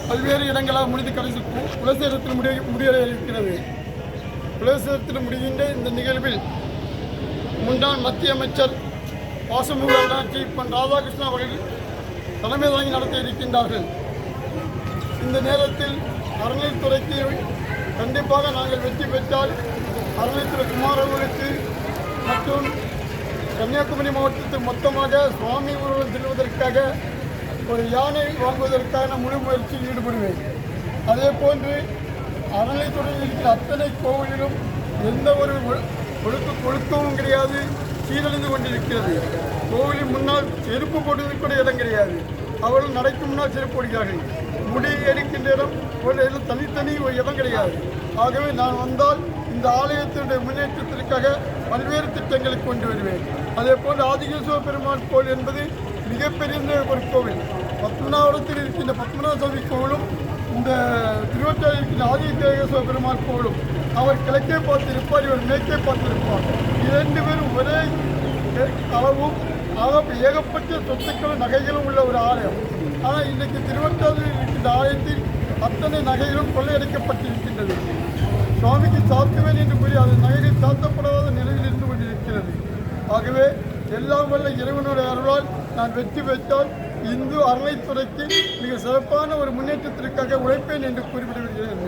பல்வேறு இடங்களாக முடிந்து கடைசி குலசேகரத்தில் முடிவடைய இருக்கிறது. குலசேகரத்தில் முடிகின்ற இந்த நிகழ்வில் முன்னாள் மத்திய அமைச்சர் பாசமுக பொன் ராதாகிருஷ்ணன் அவர்கள் தலைமை தாங்கி நடத்த இருக்கின்றார்கள். இந்த நேரத்தில் அறநிலைத்துறைக்கு கண்டிப்பாக நாங்கள் வெற்றி பெற்றால் அறநிலைத்துறை குமார் அவர்களுக்கு மற்றும் கன்னியாகுமரி மாவட்டத்தில் மொத்தமாக சுவாமி ஊர்வலம் செல்வதற்காக ஒரு யானை வாங்குவதற்கான முழு முயற்சியில் ஈடுபடுவேன். அதே போன்று அறநிலைத்துறையில் இருக்கிற அத்தனை கோவிலிலும் எந்த ஒரு ஒழுக்கமும் கிடையாது, சீரழிந்து கொண்டிருக்கிறது. கோவிலின் முன்னால் செருப்பு போடுவதற்குரிய இடம் கிடையாது. அவர்கள் நடைக்கு முன்னால் செருப்பு போடுகிறார்கள். முடி எடுக்கின்ற இடம் தனித்தனி ஒரு இடம் கிடையாது. ஆகவே நான் வந்தால் இந்த ஆலயத்தினுடைய முன்னேற்றத்திற்காக பல்வேறு திட்டங்களை கொண்டு வருவேன். அதே போல் ஆதிகேஸ்வர பெருமாள் கோவில் என்பது மிகப்பெரிய ஒரு கோவில். பத்மநாபத்தில் இருக்கின்ற பத்மநாப சுவாமி கோவிலும் இந்த திருவொற்றியூரில் இருக்கின்ற ஆதிகேஸ்வர பெருமாள் கோவிலும் அவர் கிழக்கே பார்த்திருப்பார், இவர் மேற்கே பார்த்திருப்பார். இரண்டு பேரும் ஒரே அளவும் ஏகப்பட்ட சொத்துக்களும் நகைகளும் உள்ள ஒரு ஆலயம். ஆனால் இன்றைக்கு திருவொற்றியூரில் இருக்கின்ற ஆலயத்தில் அத்தனை நகைகளும் கொள்ளையடிக்கப்பட்டிருக்கின்றது. சுவாமிக்கு சாத்துவேன் என்று கூறி அது நகைகள் சாத்தப்படாத நிலையில் இருந்து கொண்டிருக்கிறது. ஆகவே எல்லாம் வல்ல இறைவனுடைய அருளால் நான் வெற்றி பெற்றால் இந்து அறநிலைத்துறைக்கு மிக சிறப்பான ஒரு முன்னேற்றத்திற்காக உழைப்பேன் என்று குறிப்பிடுகிறேன்.